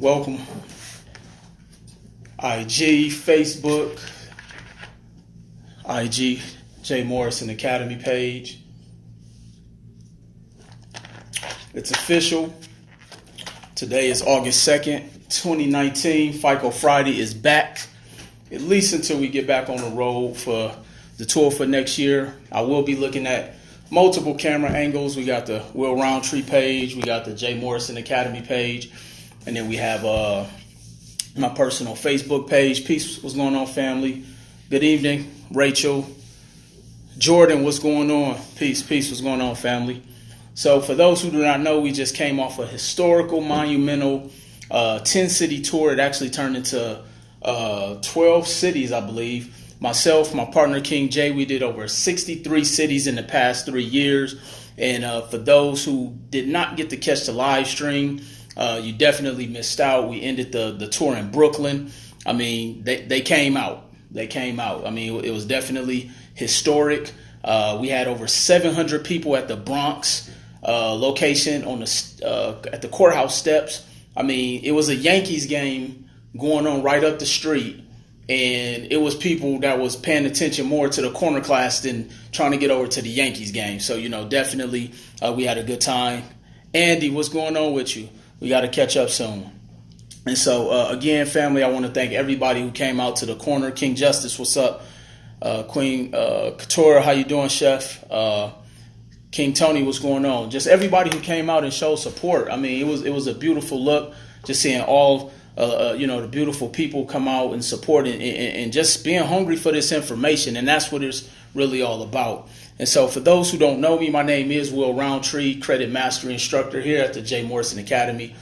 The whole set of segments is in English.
welcome. IG, Facebook, IG, J Morrison Academy page. It's official. Today is August 2nd, 2019. FICO Friday is back, at least until we get back on the road for the tour for next year. I will be looking at multiple camera angles. We got the Will Roundtree page, we got the J Morrison Academy page, and then we have my personal Facebook page. Peace, what's going on, family? Good evening, Rachel. Jordan, what's going on? Peace, what's going on, family? So for those who do not know, we just came off a historical, monumental 10-city tour. It actually turned into 12 cities, I believe. Myself, my partner, King J, we did over 63 cities in the past 3 years. And for those who did not get to catch the live stream, you definitely missed out. We ended the tour in Brooklyn. I mean, they came out. I mean, it was definitely historic. We had over 700 people at the Bronx location on at the courthouse steps. I mean, it was a Yankees game going on right up the street. And it was people that was paying attention more to the corner class than trying to get over to the Yankees game. So, definitely we had a good time. Andy, what's going on with you? We got to catch up soon. And so, again, family, I want to thank everybody who came out to the corner. King Justice, what's up? Queen Couture, how you doing, Chef? King Tony, what's going on? Just everybody who came out and showed support. I mean, it was a beautiful look, just seeing all the beautiful people come out and support and just being hungry for this information. And that's what it's really all about. And so for those who don't know me, my name is Will Roundtree, credit mastery instructor here at the J Morrison Academy,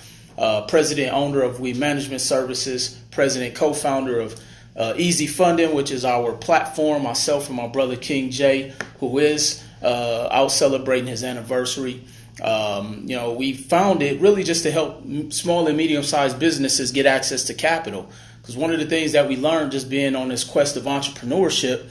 president, owner of We Management Services, president, co-founder of Easy Funding, which is our platform, myself and my brother King J, who is out celebrating his anniversary. We found it really just to help small and medium-sized businesses get access to capital. Because one of the things that we learned just being on this quest of entrepreneurship,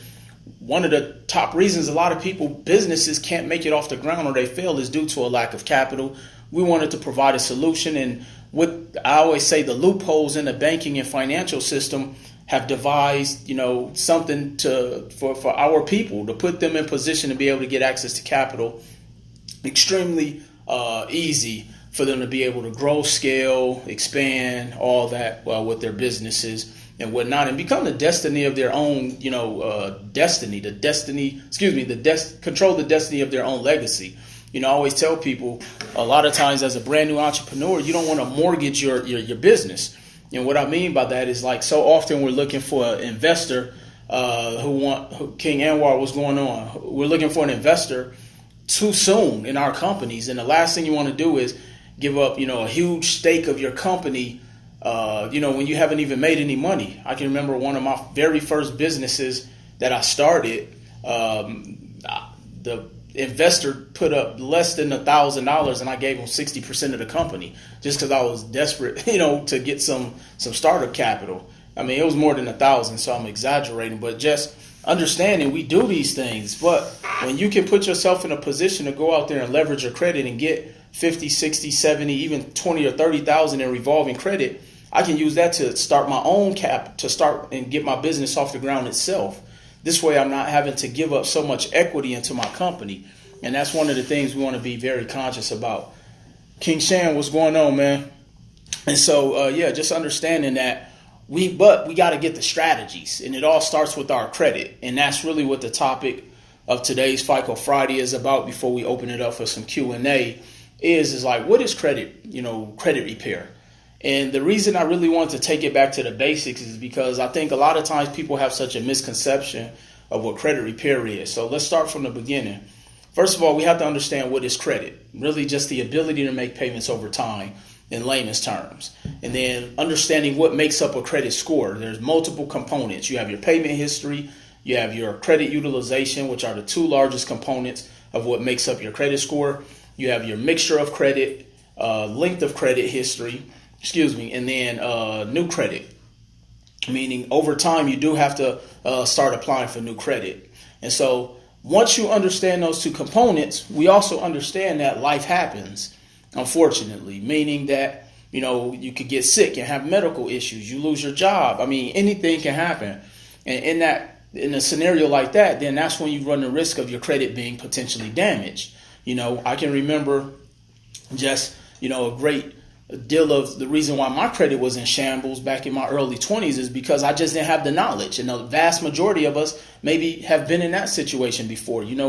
one of the top reasons a lot of businesses can't make it off the ground or they fail is due to a lack of capital. We wanted to provide a solution, and what I always say, the loopholes in the banking and financial system have devised, something for our people to put them in position to be able to get access to capital. Extremely easy for them to be able to grow, scale, expand, all that with their businesses and whatnot, and become the destiny of their own, control the destiny of their own legacy. I always tell people a lot of times as a brand new entrepreneur, you don't want to mortgage your business. And what I mean by that is, like, so often we're looking for an investor King Anwar, what's going on? We're looking for an investor too soon in our companies. And the last thing you want to do is give up, a huge stake of your company, when you haven't even made any money. I can remember one of my very first businesses that I started, the investor put up less than $1,000 and I gave him 60% of the company just because I was desperate, to get some startup capital. I mean, it was more than 1,000, so I'm exaggerating, but just understanding we do these things. But when you can put yourself in a position to go out there and leverage your credit and get 50, 60, 70, even 20 or 30,000 in revolving credit, I can use that to start my own cap, to start and get my business off the ground itself. This way I'm not having to give up so much equity into my company. And that's one of the things we want to be very conscious about. King Shan, what's going on, man? And so, just understanding that we got to get the strategies, and it all starts with our credit. And that's really what the topic of today's FICO Friday is about. Before we open it up for some Q&A, is like, what is credit, credit repair? And the reason I really want to take it back to the basics is because I think a lot of times people have such a misconception of what credit repair is. So let's start from the beginning. First of all, we have to understand what is credit. Really just the ability to make payments over time in layman's terms. And then understanding what makes up a credit score. There's multiple components. You have your payment history, you have your credit utilization, which are the two largest components of what makes up your credit score. You have your mixture of credit, length of credit history, and then new credit, meaning over time you do have to start applying for new credit. And so once you understand those two components, we also understand that life happens, unfortunately, meaning that You could get sick and have medical issues. You lose your job. I mean, anything can happen. And in a scenario like that, then that's when you run the risk of your credit being potentially damaged. I can remember just, a great deal of the reason why my credit was in shambles back in my early 20s is because I just didn't have the knowledge. And the vast majority of us maybe have been in that situation before. And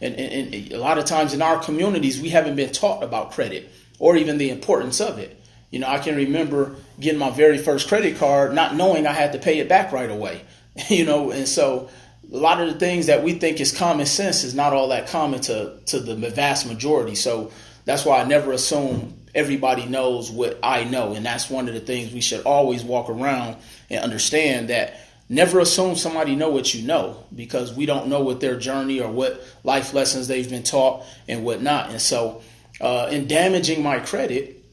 a lot of times in our communities, we haven't been taught about credit or even the importance of it. I can remember getting my very first credit card, not knowing I had to pay it back right away. And so a lot of the things that we think is common sense is not all that common to the vast majority. So that's why I never assume everybody knows what I know. And that's one of the things we should always walk around and understand, that never assume somebody know what you know, because we don't know what their journey or what life lessons they've been taught and whatnot. And so in damaging my credit,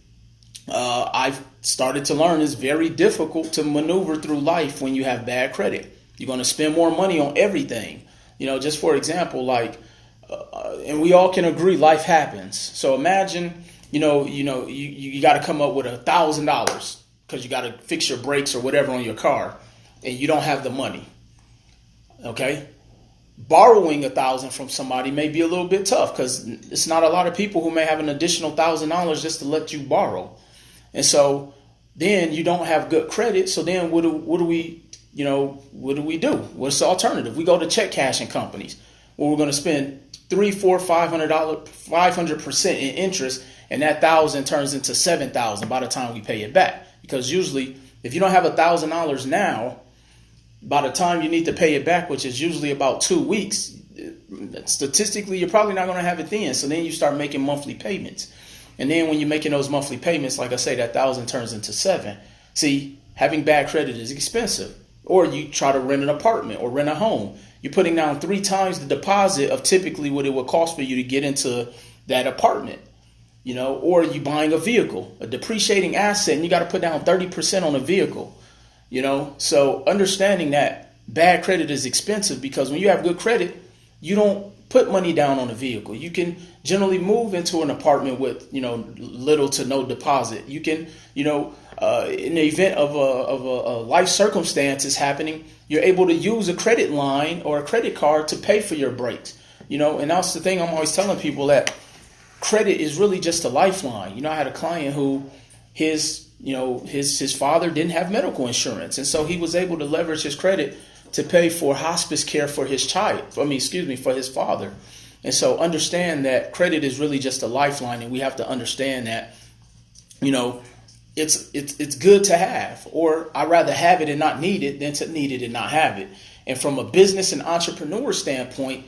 I've started to learn it's very difficult to maneuver through life when you have bad credit. You're going to spend more money on everything. Just for example, and we all can agree life happens. So imagine, you got to come up with $1,000 because you got to fix your brakes or whatever on your car, and you don't have the money. Okay. Borrowing $1,000 from somebody may be a little bit tough because it's not a lot of people who may have an additional $1,000 just to let you borrow. And so then you don't have good credit. So then what do we do? What's the alternative? We go to check cashing companies where we're going to spend $300, $400, $500% in interest, and that $1,000 turns into $7,000 by the time we pay it back. Because usually, if you don't have $1,000 now, by the time you need to pay it back, which is usually about 2 weeks, statistically, you're probably not going to have it then. So then you start making monthly payments. And then when you're making those monthly payments, like I say, that $1,000 turns into $7,000. See, having bad credit is expensive. Or you try to rent an apartment or rent a home. You're putting down 3 times the deposit of typically what it would cost for you to get into that apartment. Or you buying a vehicle, a depreciating asset, and you got to put down 30% on a vehicle. So understanding that bad credit is expensive, because when you have good credit, you don't put money down on a vehicle. You can generally move into an apartment with, little to no deposit. You can, in the event of a life circumstance is happening, you're able to use a credit line or a credit card to pay for your brakes. And that's the thing I'm always telling people, that credit is really just a lifeline. I had a client who his father didn't have medical insurance. And so he was able to leverage his credit to pay for hospice care for his for his father. And so understand that credit is really just a lifeline. And we have to understand that, it's good to have, or I'd rather have it and not need it than to need it and not have it. And from a business and entrepreneur standpoint,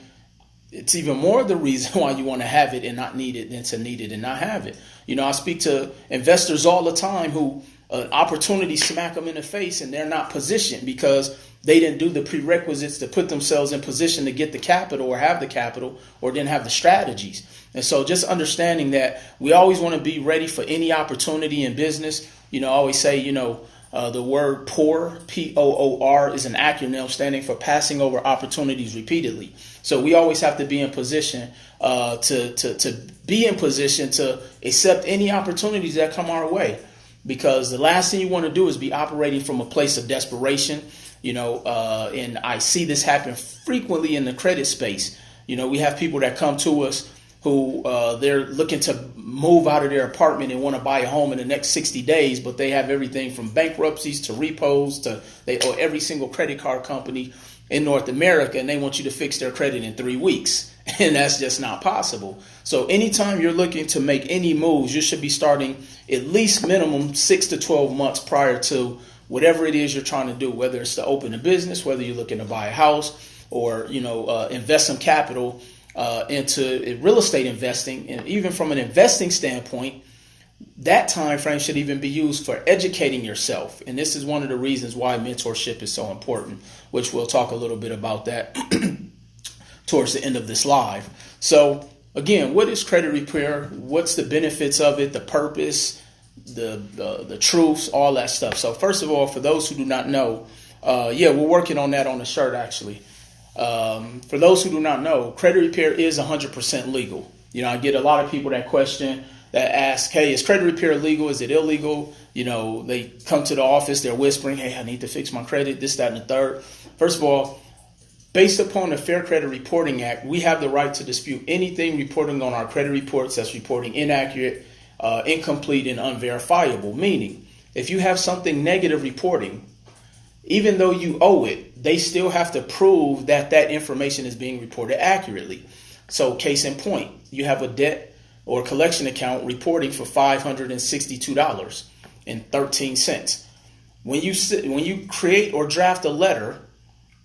it's even more the reason why you want to have it and not need it than to need it and not have it. I speak to investors all the time who opportunities smack them in the face and they're not positioned because they didn't do the prerequisites to put themselves in position to get the capital or have the capital, or didn't have the strategies. And so just understanding that we always want to be ready for any opportunity in business. I always say, the word POOR, P-O-O-R, is an acronym standing for passing over opportunities repeatedly. So we always have to be in position to accept any opportunities that come our way, because the last thing you want to do is be operating from a place of desperation. And I see this happen frequently in the credit space. We have people that come to us who they're looking to move out of their apartment and want to buy a home in the next 60 days, but they have everything from bankruptcies to repos to they owe every single credit card company in North America, and they want you to fix their credit in 3 weeks. And that's just not possible. So anytime you're looking to make any moves, you should be starting at least minimum 6 to 12 months prior to whatever it is you're trying to do, whether it's to open a business, whether you're looking to buy a house, or invest some capital into real estate investing. And even from an investing standpoint, that time frame should even be used for educating yourself. And this is one of the reasons why mentorship is so important, which we'll talk a little bit about that towards the end of this live. So again, what is credit repair? What's the benefits of it, the purpose, the truths, all that stuff. So first of all, for those who do not know, we're working on that on the shirt actually. For those who do not know, credit repair is 100% legal. I get a lot of people that question that ask, hey, is credit repair legal? Is it illegal? You know, they come to the office, they're whispering, hey, I need to fix my credit, this, that, and the third. First of all, based upon the Fair Credit Reporting Act, we have the right to dispute anything reporting on our credit reports that's reporting inaccurate, incomplete, and unverifiable. Meaning, if you have something negative reporting, even though you owe it, they still have to prove that that information is being reported accurately. So case in point, you have a debt or collection account reporting for $562.13. When you create or draft a letter,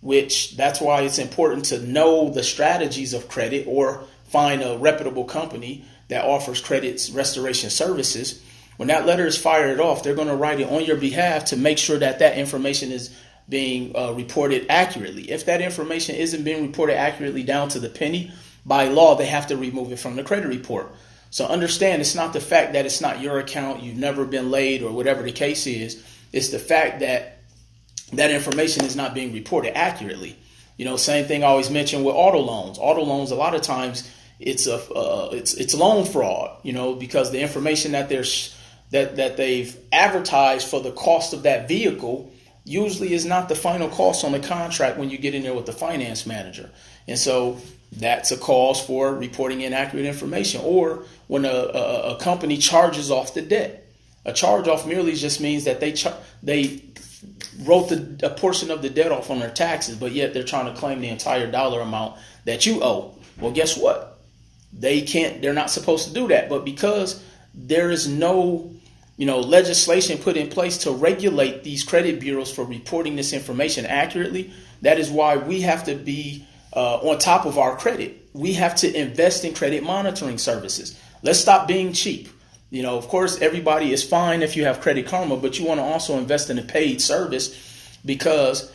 which that's why it's important to know the strategies of credit or find a reputable company that offers credit restoration services. When that letter is fired off, they're going to write it on your behalf to make sure that that information is being reported accurately. If that information isn't being reported accurately down to the penny, by law, they have to remove it from the credit report. So understand, it's not the fact that it's not your account, you've never been late or whatever the case is. It's the fact that that information is not being reported accurately. You know, same thing I always mention with auto loans. Auto loans, a lot of times it's loan fraud, you know, because the information that they've advertised for the cost of that vehicle usually is not the final cost on the contract when you get in there with the finance manager. And so that's a cause for reporting inaccurate information. Or when a company charges off the debt. A charge off merely just means that they wrote a portion of the debt off on their taxes, but yet they're trying to claim the entire dollar amount that you owe. Well, guess what? They're not supposed to do that. But because there is no legislation put in place to regulate these credit bureaus for reporting this information accurately, that is why we have to be on top of our credit. We have to invest in credit monitoring services. Let's stop being cheap. You know, of course, everybody is fine if you have Credit Karma, but you want to also invest in a paid service because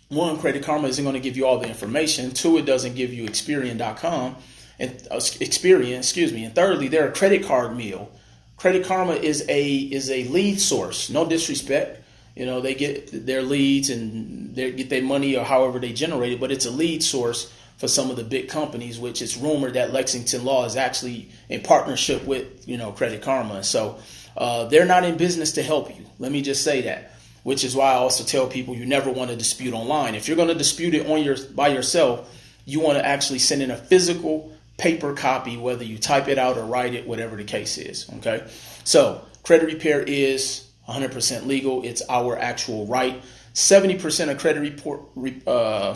one, Credit Karma isn't going to give you all the information. Two, it doesn't give you Experian.com and And thirdly, they're a credit card meal. Credit Karma is a lead source. No disrespect. You know, they get their leads and they get their money or however they generate it, but it's a lead source for some of the big companies, which it's rumored that Lexington Law is actually in partnership with, Credit Karma. So they're not in business to help you. Let me just say that, which is why I also tell people you never want to dispute online. If you're going to dispute it by yourself, you want to actually send in a physical paper copy, whether you type it out or write it, whatever the case is. Okay. So credit repair is 100% legal. It's our actual right. 70% of credit report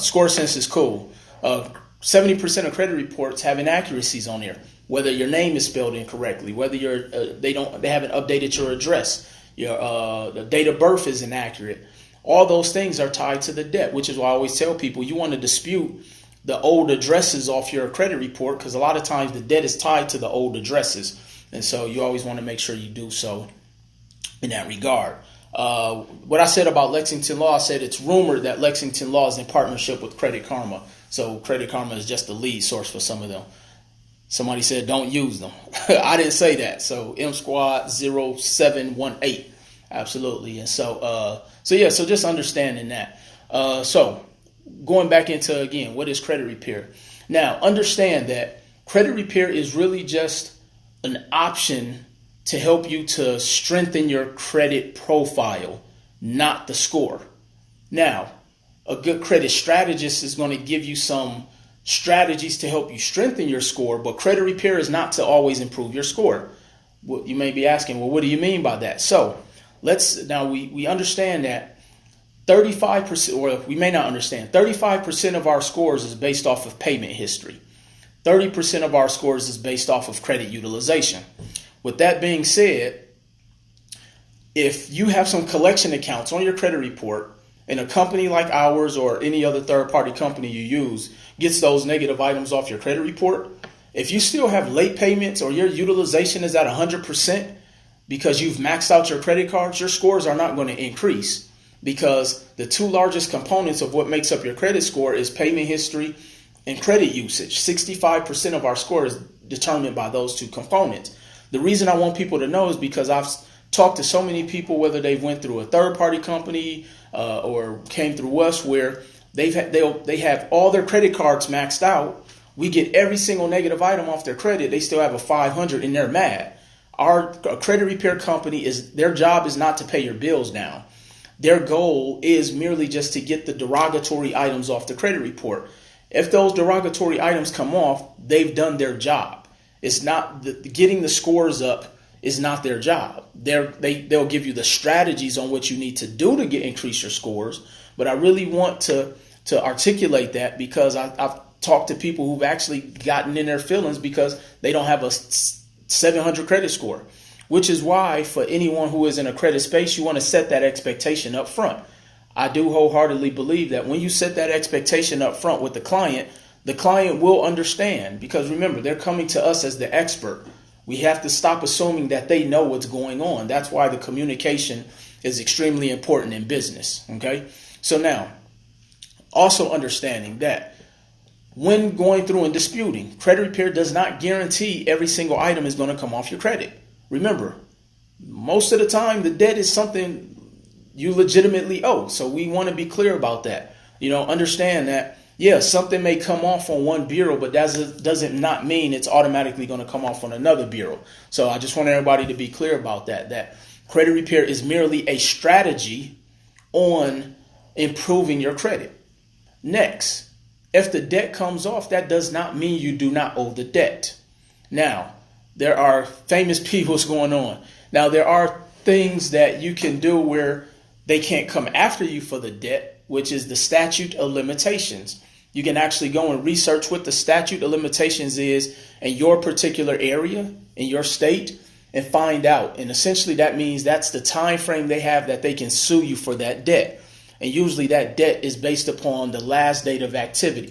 score sense is cool. 70% of credit reports have inaccuracies on there. Whether your name is spelled incorrectly, whether they haven't updated your address, your the date of birth is inaccurate. All those things are tied to the debt, which is why I always tell people you want to dispute the old addresses off your credit report, because a lot of times the debt is tied to the old addresses, and so you always want to make sure you do so in that regard. What I said about Lexington Law, I said it's rumored that Lexington Law is in partnership with Credit Karma. So Credit Karma is just the lead source for some of them. Somebody said don't use them. I didn't say that. So M Squad 0718. Absolutely. And so just understanding that. So going back into, again, what is credit repair? Now, understand that credit repair is really just an option to help you to strengthen your credit profile, not the score. Now, a good credit strategist is going to give you some strategies to help you strengthen your score, but credit repair is not to always improve your score. Well, you may be asking, well, what do you mean by that? So we understand that 35%, or we may not understand, 35% of our scores is based off of payment history. 30% of our scores is based off of credit utilization. With that being said, if you have some collection accounts on your credit report and a company like ours or any other third-party company you use gets those negative items off your credit report, if you still have late payments or your utilization is at 100% because you've maxed out your credit cards, your scores are not going to increase, because the two largest components of what makes up your credit score is payment history and credit usage. 65% of our score is determined by those two components. The reason I want people to know is because I've talked to so many people, whether they went through a third-party company or came through us, where they have all their credit cards maxed out, we get every single negative item off their credit, they still have a 500 and they're mad. Our credit repair company, their job is not to pay your bills down. Their goal is merely just to get the derogatory items off the credit report. If those derogatory items come off, they've done their job. It's not getting the scores up is not their job. They'll give you the strategies on what you need to do to increase your scores. But I really want to articulate that because I've talked to people who've actually gotten in their feelings because they don't have a 700 credit score, which is why for anyone who is in a credit space, you want to set that expectation up front. I do wholeheartedly believe that when you set that expectation up front with the client will understand, because remember, they're coming to us as the expert. We have to stop assuming that they know what's going on. That's why the communication is extremely important in business. Okay. So now, also understanding that when going through and disputing, credit repair does not guarantee every single item is going to come off your credit. Remember, most of the time, the debt is something you legitimately owe. So we want to be clear about that. Understand that, yeah, something may come off on one bureau, but that doesn't not mean it's automatically going to come off on another bureau. So I just want everybody to be clear about that credit repair is merely a strategy on improving your credit. Next, if the debt comes off, that does not mean you do not owe the debt. Now, there are famous people's going on. Now, there are things that you can do where they can't come after you for the debt, which is the statute of limitations. You can actually go and research what the statute of limitations is in your particular area, in your state, and find out. And essentially that means that's the time frame they have that they can sue you for that debt. And usually that debt is based upon the last date of activity.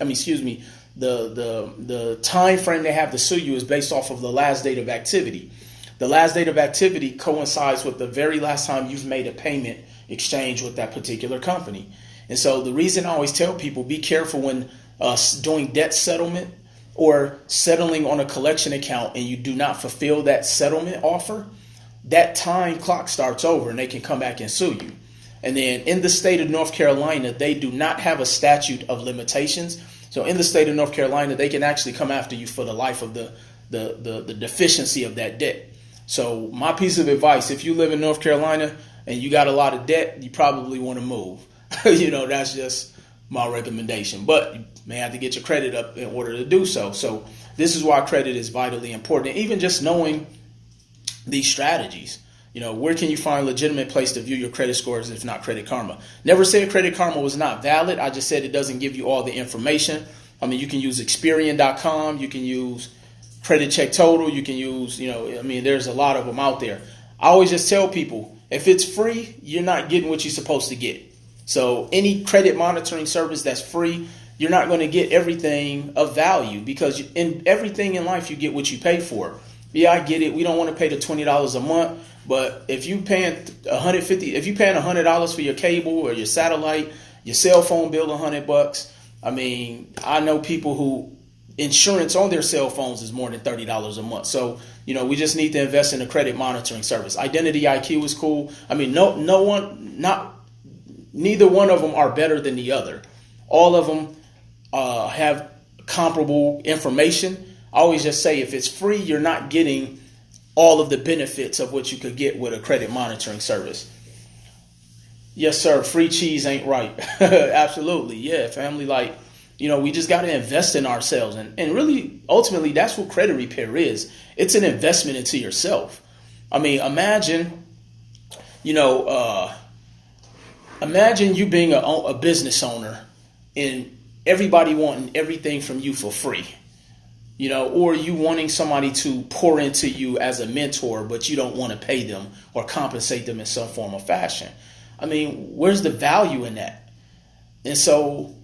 The time frame they have to sue you is based off of the last date of activity. The last date of activity coincides with the very last time you've made a payment exchange with that particular company. And so the reason I always tell people, be careful when doing debt settlement or settling on a collection account and you do not fulfill that settlement offer, that time clock starts over and they can come back and sue you. And then in the state of North Carolina, they do not have a statute of limitations. So in the state of North Carolina, they can actually come after you for the life of the deficiency of that debt. So my piece of advice, if you live in North Carolina and you got a lot of debt, you probably want to move. That's just my recommendation. But you may have to get your credit up in order to do so. So this is why credit is vitally important. And even just knowing these strategies. Where can you find a legitimate place to view your credit scores if not Credit Karma? Never said Credit Karma was not valid. I just said it doesn't give you all the information. You can use Experian.com. You can use Credit Check Total. You can use, there's a lot of them out there. I always just tell people, if it's free, you're not getting what you're supposed to get. So any credit monitoring service that's free, you're not going to get everything of value because in everything in life, you get what you pay for. Yeah, I get it. We don't want to pay the $20 a month. But if you paying $100 for your cable or your satellite, your cell phone bill $100, I know people who insurance on their cell phones is more than $30 a month. So, we just need to invest in a credit monitoring service. Identity IQ is cool. Neither one of them are better than the other. All of them have comparable information. I always just say if it's free, you're not getting all of the benefits of what you could get with a credit monitoring service. Yes, sir. Free cheese ain't right. Absolutely. Yeah, family. We just got to invest in ourselves. And really, ultimately, that's what credit repair is. It's an investment into yourself. Imagine you being a business owner and everybody wanting everything from you for free. Or you wanting somebody to pour into you as a mentor, but you don't want to pay them or compensate them in some form or fashion. Where's the value in that? And so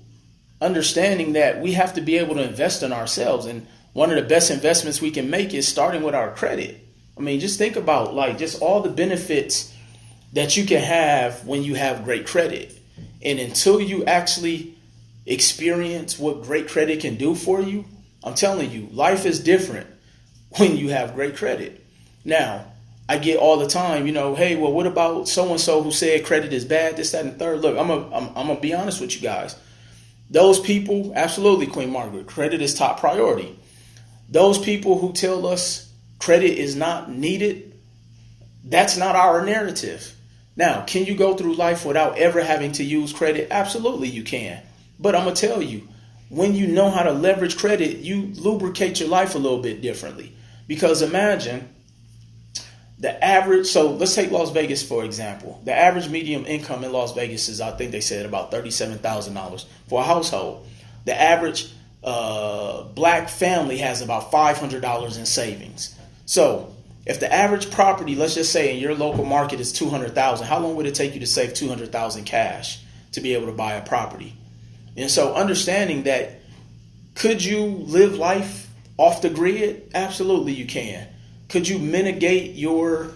understanding that we have to be able to invest in ourselves. And one of the best investments we can make is starting with our credit. Just think about just all the benefits that you can have when you have great credit. And until you actually experience what great credit can do for you, I'm telling you, life is different when you have great credit. Now, I get all the time, hey, well, what about so-and-so who said credit is bad, this, that, and the third? Look, I'm gonna be honest with you guys. Those people, absolutely, Queen Margaret, credit is top priority. Those people who tell us credit is not needed, that's not our narrative. Now, can you go through life without ever having to use credit? Absolutely, you can. But I'm going to tell you, when you know how to leverage credit, you lubricate your life a little bit differently. Because imagine the average, so let's take Las Vegas for example. The average medium income in Las Vegas is, I think they said, about $37,000 for a household. The average black family has about $500 in savings. So if the average property, let's just say in your local market is $200,000, how long would it take you to save $200,000 cash to be able to buy a property? And so understanding that, could you live life off the grid? Absolutely you can. Could you mitigate your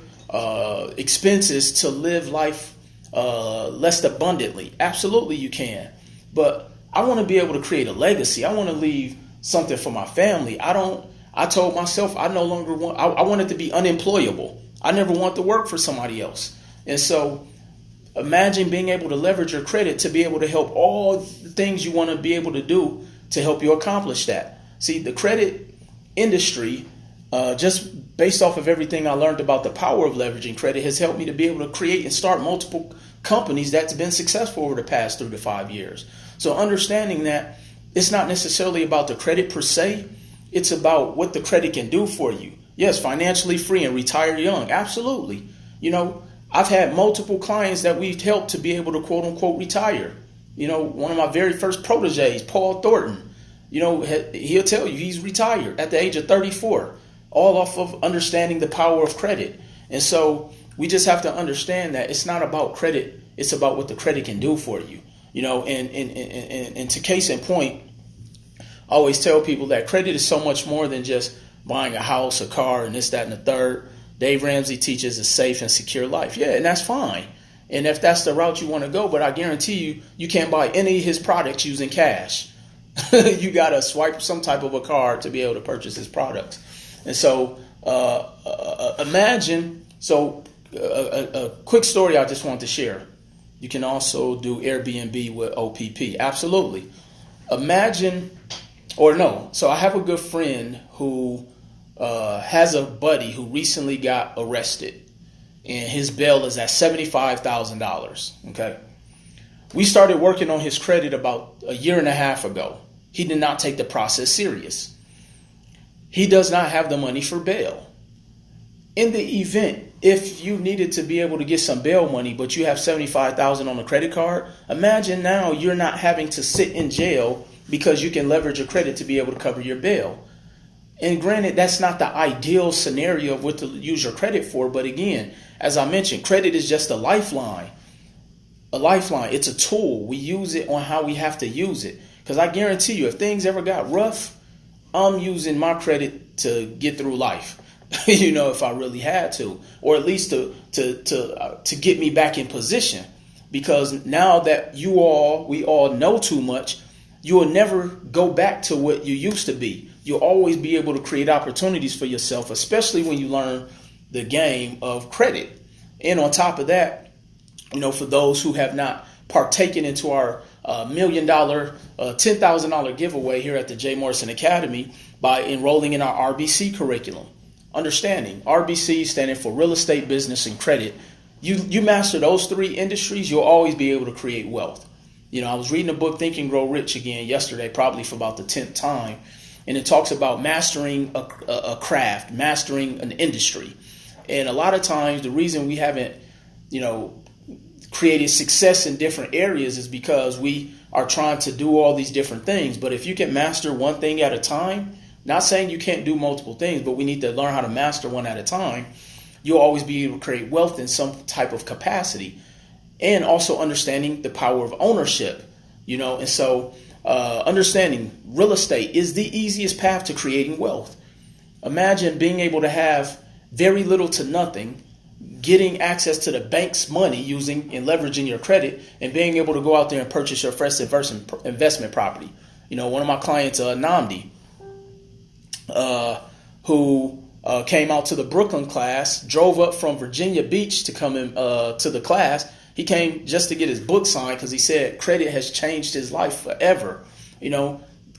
expenses to live life less abundantly? Absolutely you can. But I want to be able to create a legacy. I want to leave something for my family. I told myself I no longer want, I wanted to be unemployable. I never want to work for somebody else. And so imagine being able to leverage your credit to be able to help all the things you want to be able to do to help you accomplish that. See, the credit industry, just based off of everything I learned about the power of leveraging credit, has helped me to be able to create and start multiple companies that's been successful over the past 3 to 5 years. So understanding that it's not necessarily about the credit per se, it's about what the credit can do for you. Yes, financially free and retire young. Absolutely. You know, I've had multiple clients that we've helped to be able to quote unquote retire. You know, one of my very first proteges, Paul Thornton, you know, he'll tell you he's retired at the age of 34, all off of understanding the power of credit. And so we just have to understand that it's not about credit. It's about what the credit can do for you. You know, and to case in point, I always tell people that credit is so much more than just buying a house, a car, and this, that, and the third. Dave Ramsey teaches a safe and secure life. Yeah, and that's fine. And if that's the route you want to go, but I guarantee you, you can't buy any of his products using cash. You got to swipe some type of a card to be able to purchase his products. And so imagine, a quick story I just want to share. You can also do Airbnb with OPP. Absolutely. Imagine, so I have a good friend who has a buddy who recently got arrested, and his bail is at $75,000. Okay. We started working on his credit about a year and a half ago. He did not take the process serious. He does not have the money for bail. In the event, if you needed to be able to get some bail money, but you have $75,000 on a credit card, imagine now you're not having to sit in jail because you can leverage your credit to be able to cover your bail. And granted, that's not the ideal scenario of what to use your credit for. But again, as I mentioned, credit is just a lifeline. A lifeline. It's a tool. We use it on how we have to use it. Because I guarantee you, if things ever got rough, I'm using my credit to get through life. You know, if I really had to, or at least to get me back in position. Because now that we all know too much, you will never go back to what you used to be. You'll always be able to create opportunities for yourself, especially when you learn the game of credit. And on top of that, you know, for those who have not partaken into our $1 million, $10,000 giveaway here at the J. Morrison Academy by enrolling in our RBC curriculum. Understanding RBC standing for real estate, business, and credit. You master those 3 industries, you'll always be able to create wealth. You know, I was reading a book, Think and Grow Rich, again yesterday, probably for about the 10th time. And it talks about mastering a craft, mastering an industry. And a lot of times the reason we haven't, you know, created success in different areas is because we are trying to do all these different things. But if you can master one thing at a time, not saying you can't do multiple things, but we need to learn how to master one at a time, you'll always be able to create wealth in some type of capacity. And also understanding the power of ownership, you know, and so understanding real estate is the easiest path to creating wealth. Imagine being able to have very little to nothing, getting access to the bank's money using and leveraging your credit, and being able to go out there and purchase your first investment property. You know, one of my clients, Namdi, who came out to the Brooklyn class, drove up from Virginia Beach to come in to the class, He came just to get his book signed because he said credit has changed his life forever.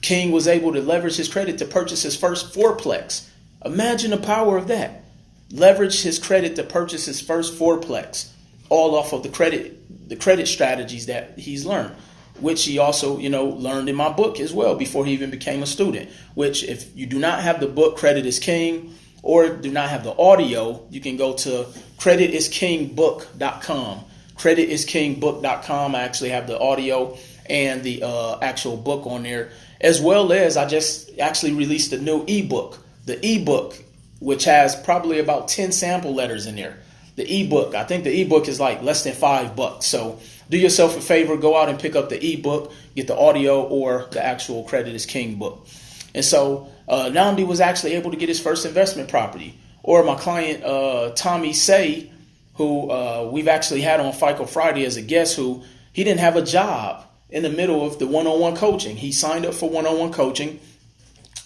King was able to leverage his credit to purchase his first fourplex. Imagine the power of that. Leverage his credit to purchase his first fourplex, all off of the credit strategies that he's learned, which he also, learned in my book as well before he even became a student, which if you do not have the book Credit is King or do not have the audio, you can go to creditisKingbook.com. creditisKingbook.com. I actually have the audio and the actual book on there, as well as I just actually released a new ebook. The ebook, which has probably about 10 sample letters in there. The ebook, I think the ebook is like less than $5. So do yourself a favor, go out and pick up the ebook, get the audio or the actual Credit is King book. And so Namdi was actually able to get his first investment property. Or my client, Tommy Say, who we've actually had on FICO Friday as a guest, who he didn't have a job in the middle of the one-on-one coaching. He signed up for one-on-one coaching.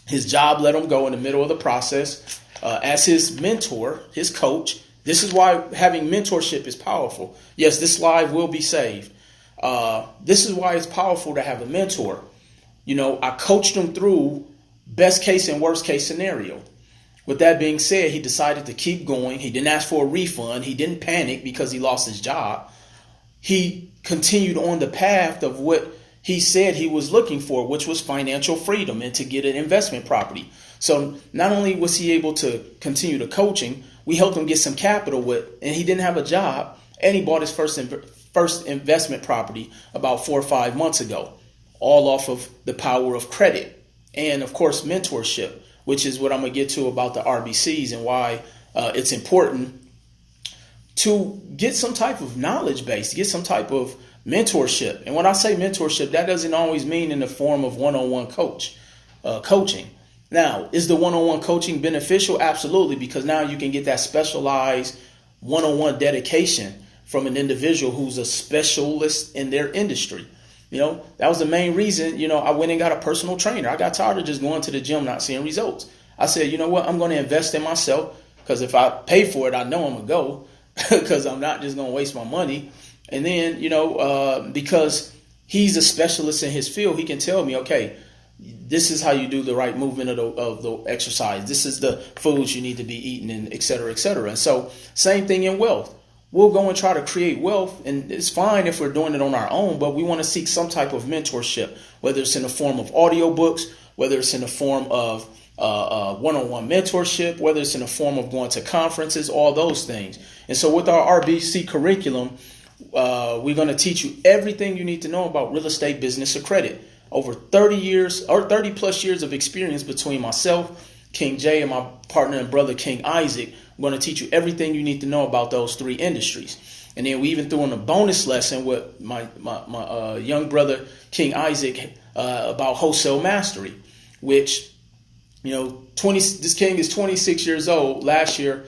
His job let him go in the middle of the process. As his mentor, his coach, this is why having mentorship is powerful. Yes, this live will be saved. This is why it's powerful to have a mentor. I coached him through best case and worst case scenario. With that being said, he decided to keep going. He didn't ask for a refund. He didn't panic because he lost his job. He continued on the path of what he said he was looking for, which was financial freedom and to get an investment property. So not only was he able to continue the coaching, we helped him get some capital and he didn't have a job, and he bought his first investment property about 4 or 5 months ago, all off of the power of credit and, of course, mentorship, which is what I'm going to get to about the RBCs and why it's important to get some type of knowledge base, get some type of mentorship. And when I say mentorship, that doesn't always mean in the form of one-on-one coaching. Now, is the one-on-one coaching beneficial? Absolutely, because now you can get that specialized one-on-one dedication from an individual who's a specialist in their industry. That was the main reason, I went and got a personal trainer. I got tired of just going to the gym, not seeing results. I said, you know what, I'm going to invest in myself, because if I pay for it, I know I'm going to go, because I'm not just going to waste my money. And then, because he's a specialist in his field, he can tell me, okay, this is how you do the right movement of the exercise. This is the foods you need to be eating, and et cetera, et cetera. And so same thing in wealth. We'll go and try to create wealth, and it's fine if we're doing it on our own, but we want to seek some type of mentorship, whether it's in the form of audiobooks, whether it's in the form of one-on-one mentorship, whether it's in the form of going to conferences, all those things. And so with our RBC curriculum, we're going to teach you everything you need to know about real estate, business, or credit. Over 30 years or 30 plus years of experience between myself, King Jay, and my partner and brother, King Isaac. I'm going to teach you everything you need to know about those three industries. And then we even threw in a bonus lesson with my young brother, King Isaac, about wholesale mastery, which, this King is 26 years old. Last year,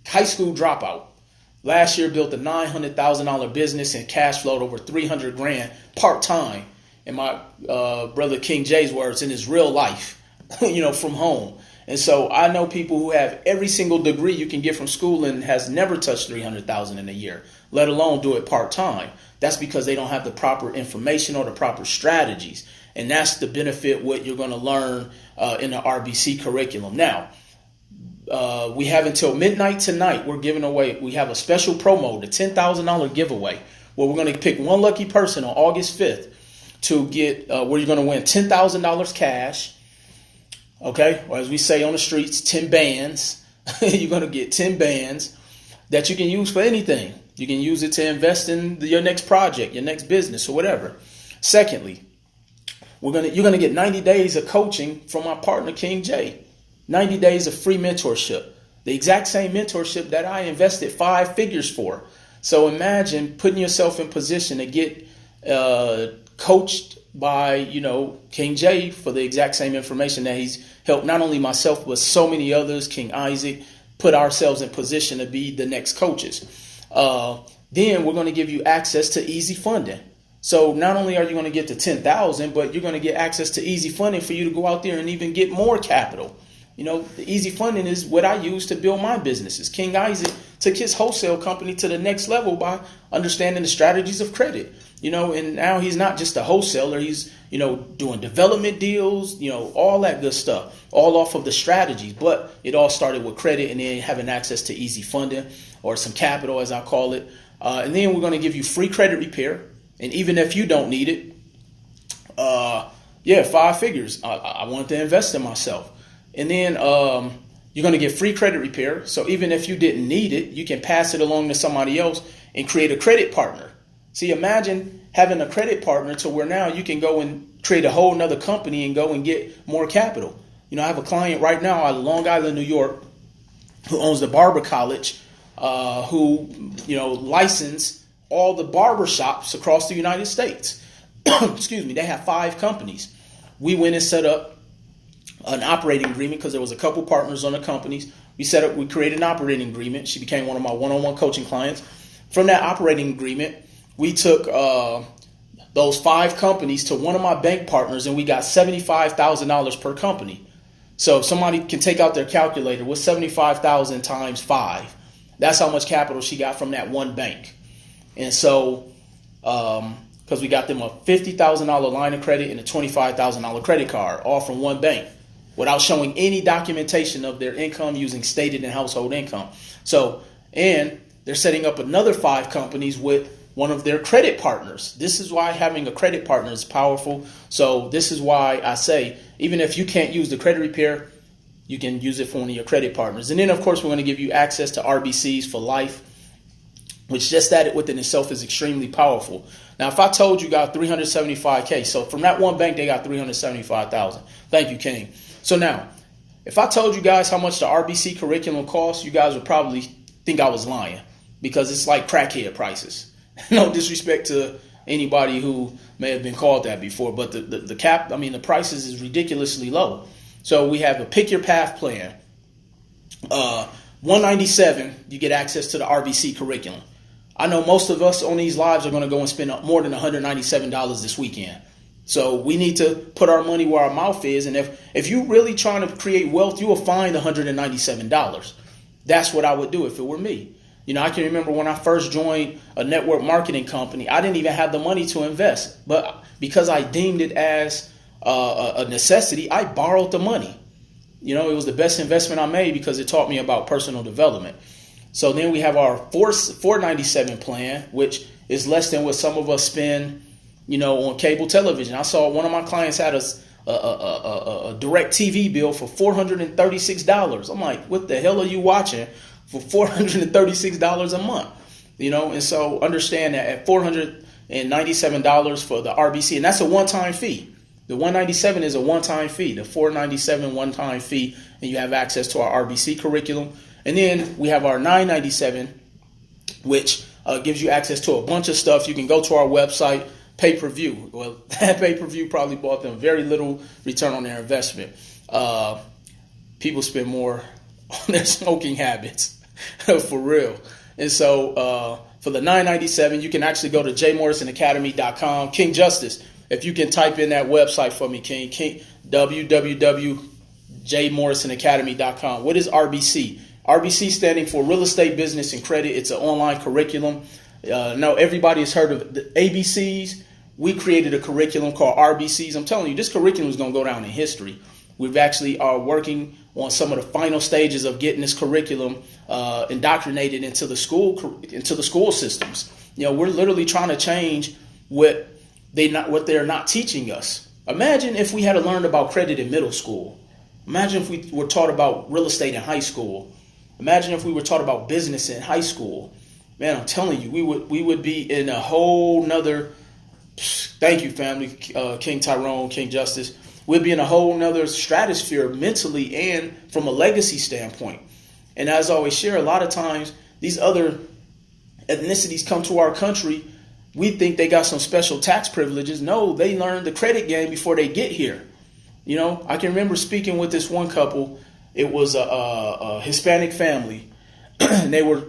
high school dropout. Last year built a $900,000 business and cash flowed over $300,000 part-time. In my brother King Jay's words, in his real life, from home. And so I know people who have every single degree you can get from school and has never touched $300,000 in a year, let alone do it part-time. That's because they don't have the proper information or the proper strategies. And that's the benefit what you're going to learn in the RBC curriculum. Now, we have until midnight tonight. We're giving away, we have a special promo, the $10,000 giveaway, where we're going to pick one lucky person on August 5th to get where you're going to win $10,000 cash. Okay, or as we say on the streets, 10 bands. You're going to get 10 bands that you can use for anything. You can use it to invest in your next project, your next business, or whatever. Secondly, you're going to get 90 days of coaching from my partner, King Jay. 90 days of free mentorship. The exact same mentorship that I invested 5 figures for. So imagine putting yourself in position to get coached by, King Jay for the exact same information that he's helped not only myself, but so many others, King Isaac, put ourselves in position to be the next coaches. Then we're going to give you access to easy funding. So not only are you going to get the 10,000, but you're going to get access to easy funding for you to go out there and even get more capital. The easy funding is what I use to build my businesses. King Isaac took his wholesale company to the next level by understanding the strategies of credit. And now he's not just a wholesaler. He's, doing development deals, all that good stuff, all off of the strategies. But it all started with credit and then having access to easy funding or some capital, as I call it. And then we're going to give you free credit repair. And even if you don't need it, 5 figures. I want to invest in myself. And then you're going to get free credit repair. So even if you didn't need it, you can pass it along to somebody else and create a credit partner. See, imagine having a credit partner to where now you can go and create a whole nother company and go and get more capital. I have a client right now out of Long Island, New York, who owns the barber college, who, license all the barber shops across the United States. Excuse me. They have 5 companies. We went and set up an operating agreement because there was a couple partners on the companies. We created an operating agreement. She became one of my one-on-one coaching clients. From that operating agreement, we took those 5 companies to one of my bank partners, and we got $75,000 per company. So if somebody can take out their calculator, what's 75,000 times 5? That's how much capital she got from that one bank. And so, because we got them a $50,000 line of credit and a $25,000 credit card, all from one bank, without showing any documentation of their income using stated and household income. So, and they're setting up another 5 companies with one of their credit partners. This is why having a credit partner is powerful. So this is why I say, even if you can't use the credit repair, you can use it for one of your credit partners. And then, of course, we're going to give you access to RBCs for life, which just that within itself is extremely powerful. Now, if I told you got $375K, so from that one bank, they got $375,000. Thank you, King. So now, if I told you guys how much the RBC curriculum costs, you guys would probably think I was lying because it's like crackhead prices. No disrespect to anybody who may have been called that before, but the prices is ridiculously low. So we have a pick your path plan. $197, you get access to the RBC curriculum. I know most of us on these lives are going to go and spend more than $197 this weekend. So we need to put our money where our mouth is. And if you're really trying to create wealth, you will find $197. That's what I would do if it were me. I can remember when I first joined a network marketing company, I didn't even have the money to invest. But because I deemed it as a necessity, I borrowed the money. It was the best investment I made because it taught me about personal development. So then we have our $497 plan, which is less than what some of us spend, on cable television. I saw one of my clients had a direct TV bill for $436. I'm like, what the hell are you watching for $436 a month? And so understand that at $497 for the RBC, and that's a one-time fee. The $197 is a one-time fee. The $497 one-time fee, and you have access to our RBC curriculum. And then we have our $997, which gives you access to a bunch of stuff. You can go to our website, pay-per-view. Well, that pay-per-view probably bought them very little return on their investment. People spend more on their smoking habits, for real. And so for the $997, you can actually go to jmorrisonacademy.com. King Justice, if you can type in that website for me, King www.jmorrisonacademy.com. What is RBC? RBC standing for Real Estate, Business, and Credit. It's an online curriculum. Now, everybody has heard of the ABCs. We created a curriculum called RBCs. I'm telling you, this curriculum is going to go down in history. We've actually are working on some of the final stages of getting this curriculum indoctrinated into the school systems. We're literally trying to change what they're not teaching us. Imagine if we had learned about credit in middle school. Imagine if we were taught about real estate in high school. Imagine if we were taught about business in high school. Man, I'm telling you, we would be in a whole nother. Thank you, family, King Tyrone, King Justice. We'd be in a whole nother stratosphere mentally and from a legacy standpoint. And as I always share, a lot of times these other ethnicities come to our country. We think they got some special tax privileges. No, they learned the credit game before they get here. I can remember speaking with this one couple. It was a Hispanic family. And they were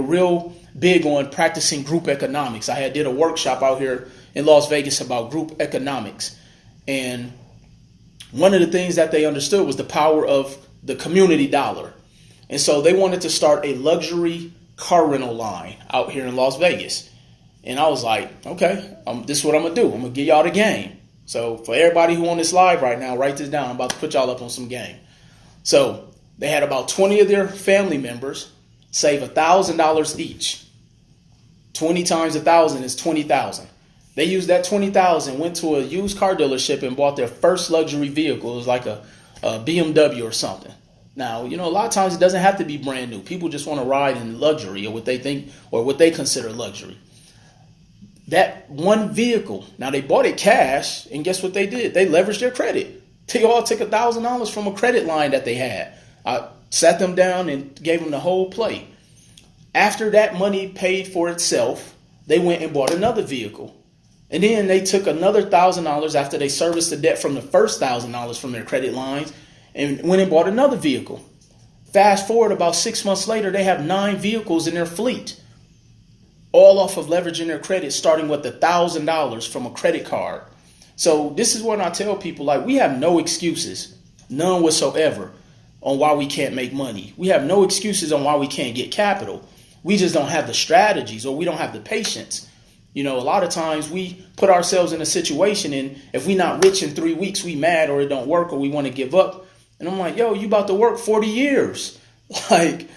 real big on practicing group economics. I did a workshop out here in Las Vegas about group economics. And one of the things that they understood was the power of the community dollar. And so they wanted to start a luxury car rental line out here in Las Vegas. And I was like, okay, this is what I'm going to do. I'm going to give y'all the game. So for everybody who on this live right now, write this down. I'm about to put y'all up on some game. So they had about 20 of their family members save $1,000 each. 20 times 1,000 is 20,000. They used that 20,000, went to a used car dealership and bought their first luxury vehicle. It was like a BMW or something. Now, a lot of times it doesn't have to be brand new. People just want to ride in luxury or what they think or what they consider luxury. That one vehicle, now they bought it cash, and guess what they did? They leveraged their credit. They all took $1,000 from a credit line that they had. I sat them down and gave them the whole play. After that money paid for itself, they went and bought another vehicle. And then they took another $1,000 after they serviced the debt from the first $1,000 from their credit lines and went and bought another vehicle. Fast forward about 6 months later, they have 9 vehicles in their fleet, all off of leveraging their credit, starting with $1,000 from a credit card. So this is what I tell people, like, we have no excuses, none whatsoever, on why we can't make money. We have no excuses on why we can't get capital. We just don't have the strategies, or we don't have the patience. A lot of times we put ourselves in a situation, and if we're not rich in 3 weeks, we mad or it don't work or we want to give up. And I'm like, yo, you about to work 40 years. Like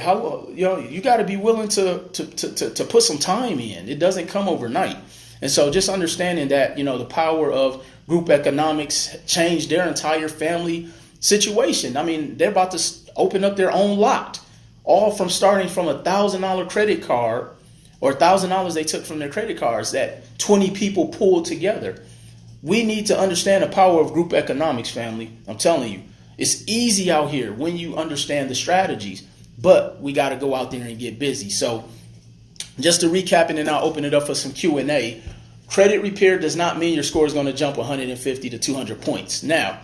how, you got to be willing to put some time in. It doesn't come overnight. And so just understanding that, the power of group economics changed their entire family situation. I mean, they're about to open up their own lot, all from starting from $1,000 credit card or $1,000 they took from their credit cards that 20 people pulled together. We need to understand the power of group economics, family. I'm telling you, it's easy out here when you understand the strategies, but we got to go out there and get busy. So just to recap, and then I'll open it up for some Q&A. Credit repair does not mean your score is going to jump 150 to 200 points. Now,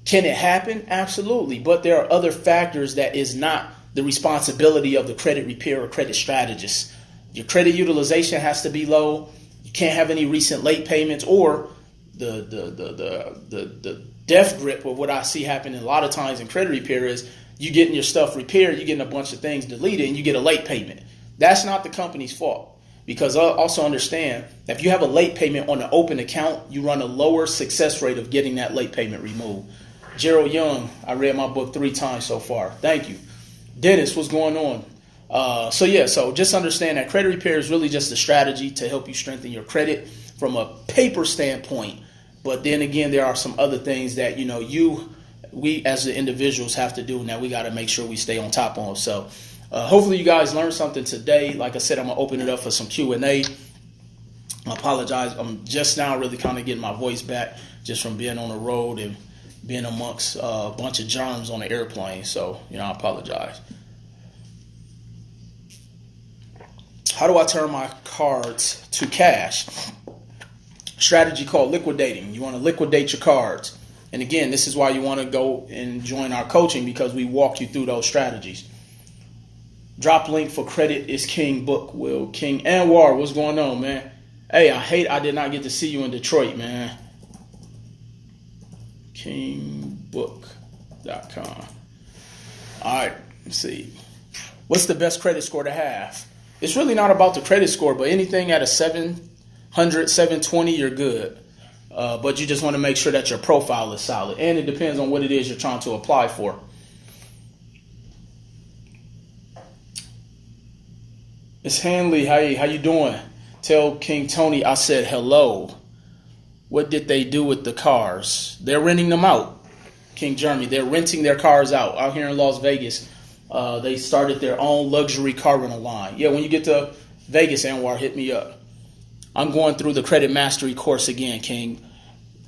can it happen? Absolutely. But there are other factors that is not the responsibility of the credit repair or credit strategist. Your credit utilization has to be low. You can't have any recent late payments, or the death grip of what I see happening a lot of times in credit repair is you getting your stuff repaired, you getting a bunch of things deleted, and you get a late payment. That's not the company's fault, because also understand that if you have a late payment on an open account, you run a lower success rate of getting that late payment removed. Gerald Young, I read my book 3 times so far. Thank you. Dennis, what's going on? So just understand that credit repair is really just a strategy to help you strengthen your credit from a paper standpoint. But then again, there are some other things that, we as the individuals have to do, and that we got to make sure we stay on top of. So hopefully you guys learned something today. Like I said, I'm going to open it up for some Q&A. I apologize. I'm just now really kind of getting my voice back just from being on the road and being amongst a bunch of germs on the airplane. So, I apologize. How do I turn my cards to cash? Strategy called liquidating. You want to liquidate your cards. And again, this is why you want to go and join our coaching, because we walk you through those strategies. Drop link for Credit is King book. Will King Anwar, what's going on, man? Hey, I did not get to see you in Detroit, man. Kingbook.com. All right, let's see. What's the best credit score to have? It's really not about the credit score, but anything at a 700, 720, you're good. But you just want to make sure that your profile is solid. And it depends on what it is you're trying to apply for. Miss Hanley, hey, how you doing? Tell King Tony I said hello. What did they do with the cars? They're renting them out. King Jeremy, they're renting their cars out here in Las Vegas. They started their own luxury car rental line. Yeah, when you get to Vegas, Anwar, hit me up. I'm going through the credit mastery course again, King.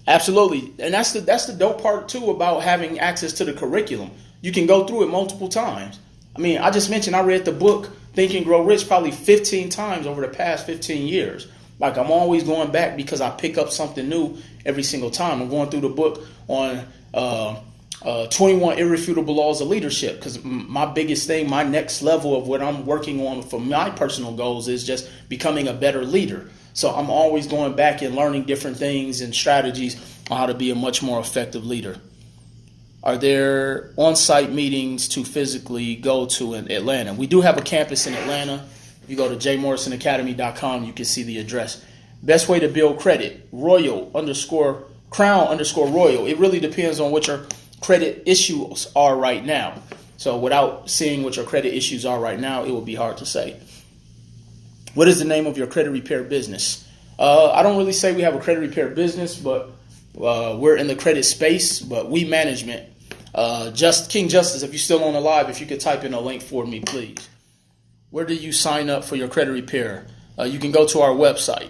Absolutely. And that's the dope part, too, about having access to the curriculum. You can go through it multiple times. I mean, I just mentioned I read the book Think and Grow Rich probably 15 times over the past 15 years. Like, I'm always going back because I pick up something new every single time. I'm going through the book on 21 Irrefutable Laws of Leadership, because my biggest thing, my next level of what I'm working on for my personal goals is just becoming a better leader. So I'm always going back and learning different things and strategies on how to be a much more effective leader. are there on-site meetings to physically go to in Atlanta? We do have a campus in Atlanta. If you go to jmorrisonacademy.com, you can see the address. Best way to build credit, Crown_Royal. It really depends on what your credit issues are right now. So without seeing what your credit issues are right now, it would be hard to say. What is the name of your credit repair business? I don't really say we have a credit repair business, but we're in the credit space. But we management. King Justice, if you're still on the live, if you could type in a link for me, please. Where do you sign up for your credit repair? You can go to our website.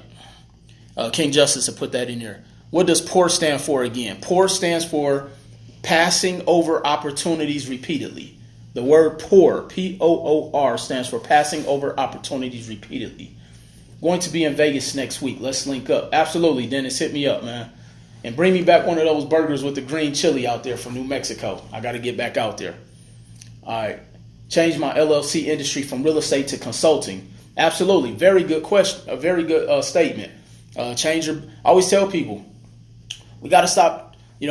King Justice will put that in here. What does POUR stand for again? POUR stands for passing over opportunities repeatedly. The word POUR, P-O-O-R, stands for passing over opportunities repeatedly. Going to be in Vegas next week. Let's link up. Absolutely, Dennis. Hit me up, man. And bring me back one of those burgers with the green chili out there from New Mexico. I got to get back out there. All right. Change my LLC industry from real estate to consulting. Absolutely. Very good question. A very good statement. I always tell people, we got to stop. You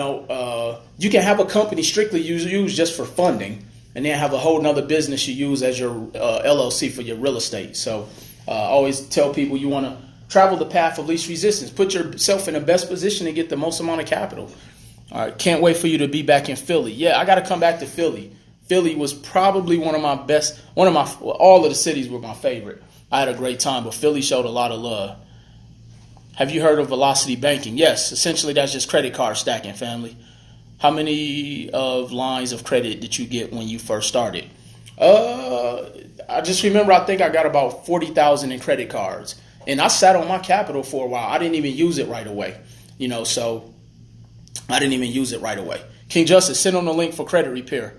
can have a company strictly used just for funding, and then have a whole nother business you use as your LLC for your real estate. So always tell people you want to travel the path of least resistance. Put yourself in the best position to get the most amount of capital. All right. Can't wait for you to be back in Philly. Yeah, I got to come back to Philly. Philly was probably one of my best. All of the cities were my favorite. I had a great time, but Philly showed a lot of love. Have you heard of velocity banking? Yes. Essentially, that's just credit card stacking, family. How many lines of credit did you get when you first started? I just remember I think I got about 40,000 in credit cards. And I sat on my capital for a while. I didn't even use it right away. So I didn't even use it right away. King Justice, send on the link for credit repair.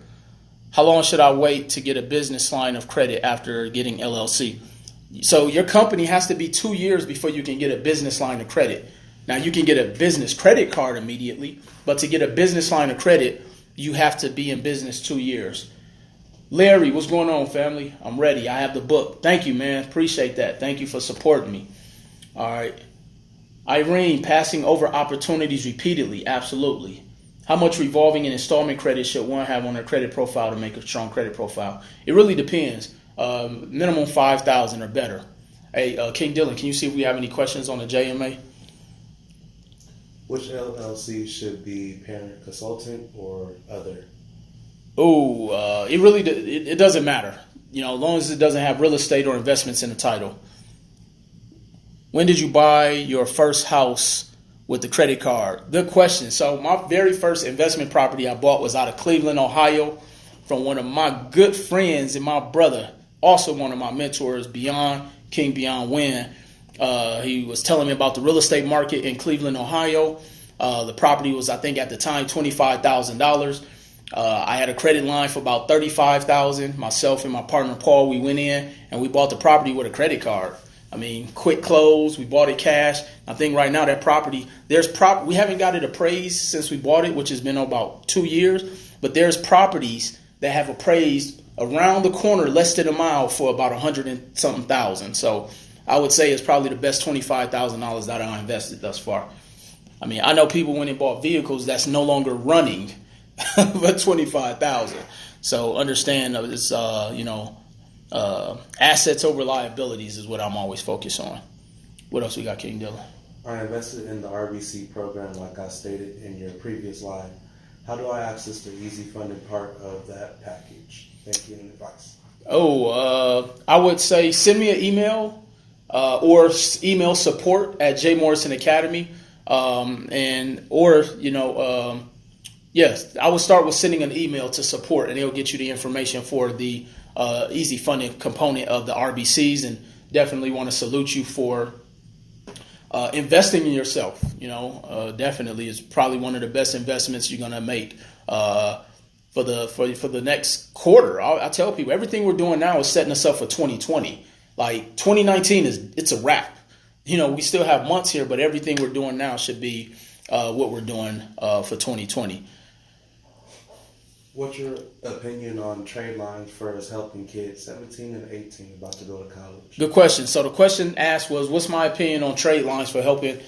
How long should I wait to get a business line of credit after getting LLC? So your company has to be 2 years before you can get a business line of credit. Now, you can get a business credit card immediately, but to get a business line of credit, you have to be in business 2 years. Larry, what's going on, family? I'm ready. I have the book. Thank you, man. Appreciate that. Thank you for supporting me. All right. Irene, passing over opportunities repeatedly. Absolutely. How much revolving and installment credit should one have on their credit profile to make a strong credit profile? It really depends. Minimum 5,000 or better. Hey, King Dylan, can you see if we have any questions on the JMA? Which LLC should be parent consultant or other? Oh, it doesn't matter. As long as it doesn't have real estate or investments in the title. When did you buy your first house with the credit card? Good question. So my very first investment property I bought was out of Cleveland, Ohio, from one of my good friends and my brother, also one of my mentors, King Beyond Wynn. He was telling me about the real estate market in Cleveland, Ohio. The property was, I think, at the time, $25,000. I had a credit line for about $35,000. Myself and my partner Paul, we went in and we bought the property with a credit card. I mean, quick close. We bought it cash. I think right now that property, we haven't got it appraised since we bought it, which has been about 2 years. But there's properties that have appraised around the corner, less than a mile, for about 100 and something thousand. So I would say it's probably the best $25,000 that I invested thus far. I mean, I know people went and bought vehicles that's no longer running, but $25,000. So understand it's assets over liabilities is what I'm always focused on. What else we got, King Dylan? I invested in the RBC program, like I stated in your previous slide. How do I access the easy funding part of that package? Thank you and advice. I would say send me an email or email support at J Morrison Academy. Yes, I would start with sending an email to support, and it'll get you the information for the easy funding component of the RBCs, and definitely want to salute you for investing in yourself. Definitely is probably one of the best investments you're going to make for the next quarter. I tell people everything we're doing now is setting us up for 2020. Like 2019 it's a wrap. We still have months here, but everything we're doing now should be what we're doing for 2020. What's your opinion on trade lines for us helping kids 17 and 18 about to go to college? Good question. So the question asked was, what's my opinion on trade lines for helping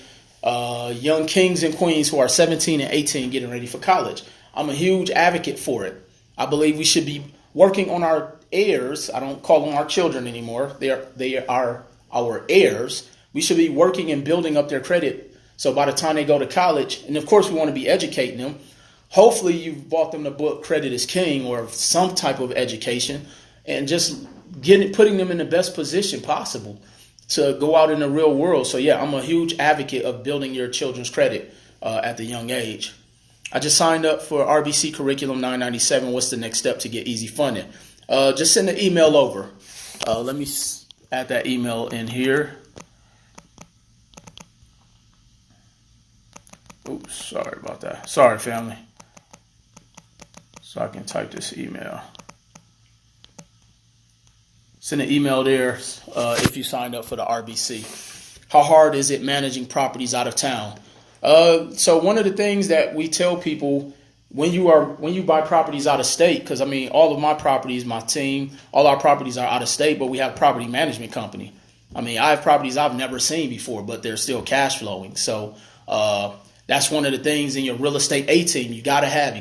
young kings and queens who are 17 and 18 getting ready for college? I'm a huge advocate for it. I believe we should be working on our heirs. I don't call them our children anymore. They are our heirs. We should be working and building up their credit. So by the time they go to college, and of course we want to be educating them. Hopefully you've bought them the book Credit is King or some type of education, and just putting them in the best position possible to go out in the real world. So yeah, I'm a huge advocate of building your children's credit at the young age. I just signed up for RBC Curriculum 997. What's the next step to get easy funding? Just send an email over. Let me add that email in here. Oops, sorry about that. Sorry, family. So I can type this email. Send an email there if you signed up for the RBC. How hard is it managing properties out of town? So one of the things that we tell people when you buy properties out of state, because I mean all of my properties, my team, all our properties are out of state, but we have a property management company. I mean, I have properties I've never seen before, but they're still cash flowing. So that's one of the things in your real estate A team you gotta have.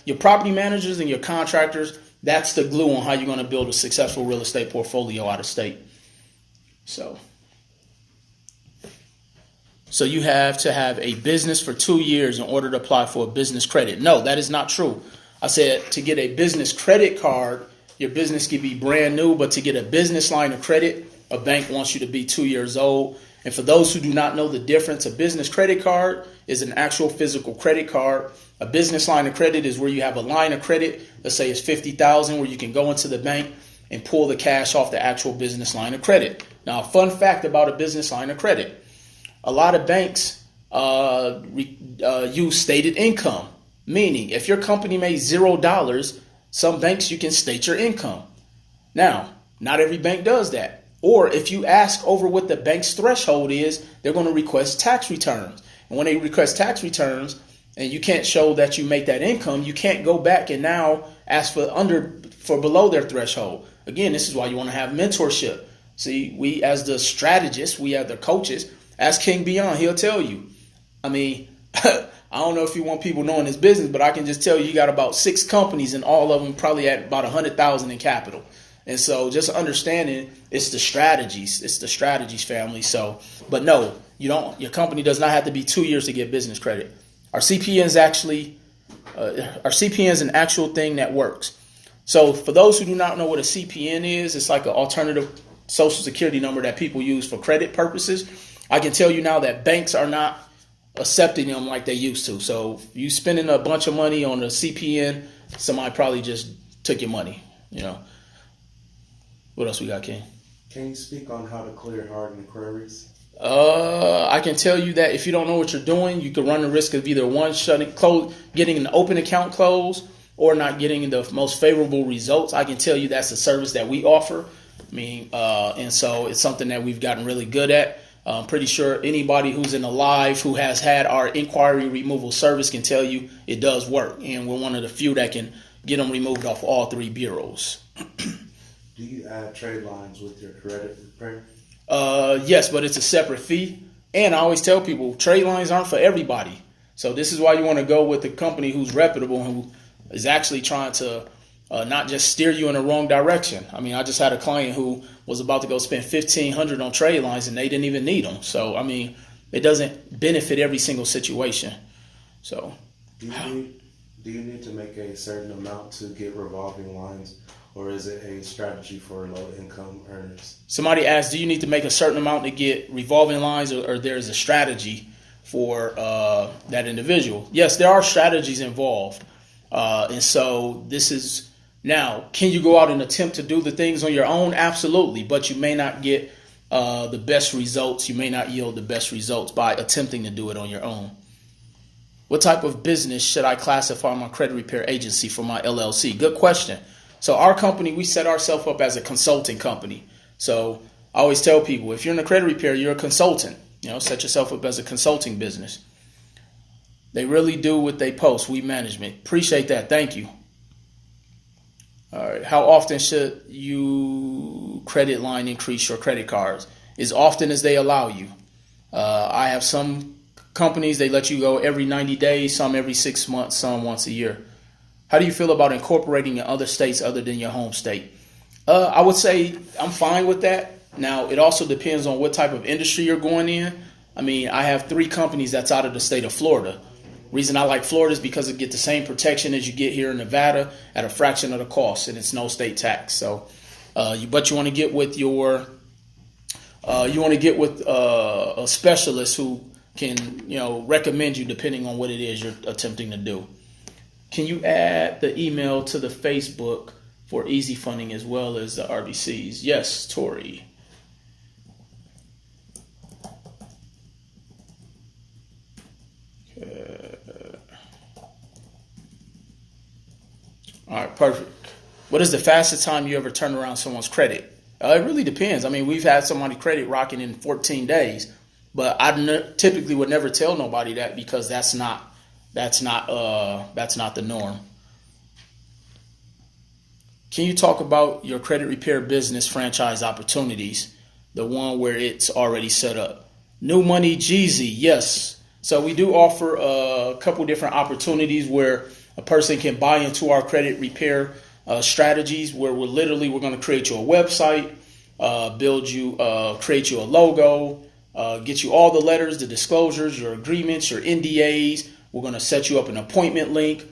Your property managers and your contractors. That's the glue on how you're going to build a successful real estate portfolio out of state. So you have to have a business for 2 years in order to apply for a business credit. No, that is not true. I said to get a business credit card, your business could be brand new, but to get a business line of credit, a bank wants you to be 2 years old. And for those who do not know the difference, a business credit card is an actual physical credit card. A business line of credit is where you have a line of credit, let's say it's $50,000, where you can go into the bank and pull the cash off the actual business line of credit. Now, a fun fact about a business line of credit. A lot of banks use stated income, meaning if your company made $0, some banks you can state your income. Now, not every bank does that. Or if you ask over what the bank's threshold is, they're going to request tax returns. And when they request tax returns and you can't show that you make that income, you can't go back and now ask for below their threshold. Again, this is why you want to have mentorship. See, we as the strategists, we as the coaches, ask King Beyond, he'll tell you. I mean, I don't know if you want people knowing his business, but I can just tell you got about 6 companies and all of them probably at about 100,000 in capital. And so just understanding it's the strategies, family. So, but no, your company does not have to be 2 years to get business credit. Our CPN is an actual thing that works. So for those who do not know what a CPN is, it's like an alternative social security number that people use for credit purposes. I can tell you now that banks are not accepting them like they used to. So you spending a bunch of money on a CPN, somebody probably just took your money, What else we got, King? Can you speak on how to clear hardened queries? I can tell you that if you don't know what you're doing, you could run the risk of either getting an open account closed or not getting the most favorable results. I can tell you that's a service that we offer. And so it's something that we've gotten really good at. I'm pretty sure anybody who's in the live who has had our inquiry removal service can tell you it does work. And we're one of the few that can get them removed off all 3 bureaus. Do you add trade lines with your credit repair? Yes, but it's a separate fee. And I always tell people trade lines aren't for everybody. So this is why you want to go with a company who's reputable and who is actually trying to not just steer you in the wrong direction. I mean, I just had a client who was about to go spend $1,500 on trade lines and they didn't even need them. So, I mean, it doesn't benefit every single situation. So, do you need to make a certain amount to get revolving lines, or is it a strategy for low-income earners? Somebody asked, do you need to make a certain amount to get revolving lines, or there's a strategy for that individual? Yes, there are strategies involved. And so this is, now, can you go out and attempt to do the things on your own? Absolutely. But you may not get the best results. You may not yield the best results by attempting to do it on your own. What type of business should I classify my credit repair agency for my LLC? Good question. So our company, we set ourselves up as a consulting company. So I always tell people, if you're in a credit repair, you're a consultant. Set yourself up as a consulting business. They really do what they post. We management. Appreciate that. Thank you. All right. How often should you credit line increase your credit cards? As often as they allow you. I have some companies, they let you go every 90 days, some every 6 months, some once a year. How do you feel about incorporating in other states other than your home state? I would say I'm fine with that. Now, it also depends on what type of industry you're going in. I mean, I have 3 companies that's out of the state of Florida. Reason I like Florida is because it get the same protection as you get here in Nevada at a fraction of the cost, and it's no state tax. So, but you want to get with a specialist who can, recommend you depending on what it is you're attempting to do. Can you add the email to the Facebook for easy funding as well as the RBCs? Yes, Tori. All right, perfect. What is the fastest time you ever turn around someone's credit? It really depends. I mean, we've had somebody credit rocking in 14 days, but I typically would never tell nobody that because that's not the norm. Can you talk about your credit repair business franchise opportunities, the one where it's already set up? New Money Jeezy, yes. So we do offer a couple different opportunities where a person can buy into our credit repair strategies, where we're going to create you a website, create you a logo, get you all the letters, the disclosures, your agreements, your NDAs. We're going to set you up an appointment link,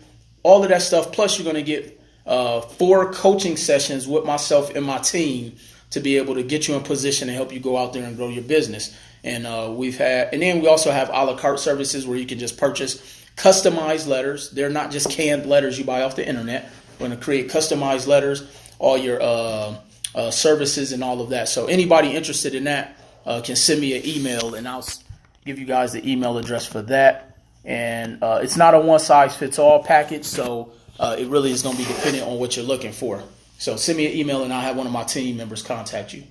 all of that stuff. Plus, you're going to get 4 coaching sessions with myself and my team to be able to get you in position to help you go out there and grow your business. And then we also have a la carte services where you can just purchase customized letters. They're not just canned letters you buy off the internet. We're going to create customized letters, all your services and all of that. So anybody interested in that can send me an email, and I'll give you guys the email address for that. And it's not a one-size-fits-all package, so it really is going to be dependent on what you're looking for. So send me an email, and I'll have one of my team members contact you.